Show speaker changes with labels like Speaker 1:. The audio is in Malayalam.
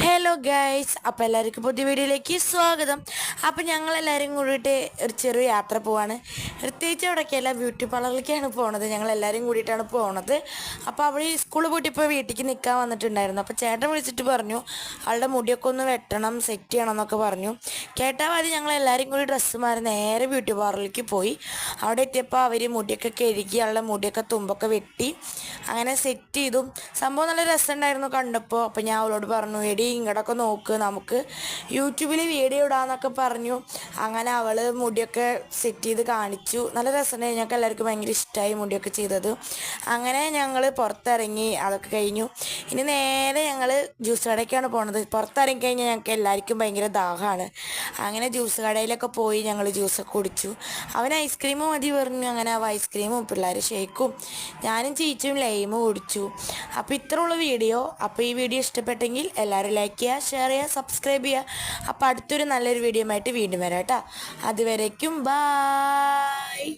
Speaker 1: ഹലോ ഗൈസ്, അപ്പോൾ എല്ലാവർക്കും പുതിയ വീഡിയോയിലേക്ക് സ്വാഗതം. അപ്പോൾ ഞങ്ങളെല്ലാവരും കൂടിയിട്ട് ഒരു ചെറിയ യാത്ര പോവാണ്. പ്രത്യേകിച്ച് അവിടേക്കല്ല, ബ്യൂട്ടി പാർലറിലേക്കാണ് പോണത്. ഞങ്ങളെല്ലാവരും കൂടിയിട്ടാണ് പോണത്. അപ്പോൾ അവിടെ സ്കൂളിൽ പോയിട്ട് ഇപ്പോൾ വീട്ടിലേക്ക് നിൽക്കാൻ വന്നിട്ടുണ്ടായിരുന്നു. അപ്പോൾ ചേട്ടൻ വിളിച്ചിട്ട് പറഞ്ഞു അവളുടെ മുടിയൊക്കെ ഒന്ന് വെട്ടണം, സെറ്റ് ചെയ്യണം എന്നൊക്കെ പറഞ്ഞു. കേട്ടാൽ മതി ഞങ്ങളെല്ലാവരും കൂടി ഡ്രസ്സ് മാറി നേരെ ബ്യൂട്ടി പാർലറിലേക്ക് പോയി. അവിടെ എത്തിയപ്പോൾ അവർ മുടിയൊക്കെ കഴുകി അവളുടെ മുടിയൊക്കെ തുമ്പൊക്കെ വെട്ടി അങ്ങനെ സെറ്റ് ചെയ്തു. സംഭവം നല്ല രസമുണ്ടായിരുന്നു കണ്ടപ്പോൾ. അപ്പോൾ ഞാൻ അവളോട് പറഞ്ഞു, എടി ഇങ്ങോട്ടൊക്കെ നോക്ക്, നമുക്ക് യൂട്യൂബിൽ വീഡിയോ ഇടാമെന്നൊക്കെ പറഞ്ഞു. അങ്ങനെ അവൾ മുടിയൊക്കെ സെറ്റ് ചെയ്ത് കാണിച്ചു. നല്ല രസമുണ്ടായി. ഞങ്ങൾക്ക് എല്ലാവർക്കും ഭയങ്കര ഇഷ്ടമായി മുടിയൊക്കെ ചെയ്തത്. അങ്ങനെ ഞങ്ങൾ പുറത്തിറങ്ങി, അതൊക്കെ കഴിഞ്ഞു. ഇനി നേരെ ഞങ്ങൾ ജ്യൂസ് കടയ്ക്കാണ് പോണത്. പുറത്തിറങ്ങി കഴിഞ്ഞാൽ ഞങ്ങൾക്ക് എല്ലാവർക്കും ഭയങ്കര ദാഹമാണ്. അങ്ങനെ ജ്യൂസ് കടയിലൊക്കെ പോയി ഞങ്ങൾ ജ്യൂസൊക്കെ കുടിച്ചു. അവൻ ഐസ്ക്രീമും മതി പറഞ്ഞു. അങ്ങനെ അവ ഐസ്ക്രീമും പിള്ളേർ ഷേക്കും ഞാനും ചീച്ചും ലൈമും കുടിച്ചു. അപ്പോൾ ഇത്രയുള്ള വീഡിയോ. അപ്പോൾ ഈ വീഡിയോ ഇഷ്ടപ്പെട്ടെങ്കിൽ എല്ലാവരും ലൈക്ക് ചെയ്യുക, ഷെയർ ചെയ്യുക, സബ്സ്ക്രൈബ് ചെയ്യുക. അപ്പോൾ അടുത്തൊരു നല്ലൊരു വീഡിയോ ആയിട്ട് വീണ്ടും വരാം കേട്ടോ. അതുവരേക്കും ബായ്.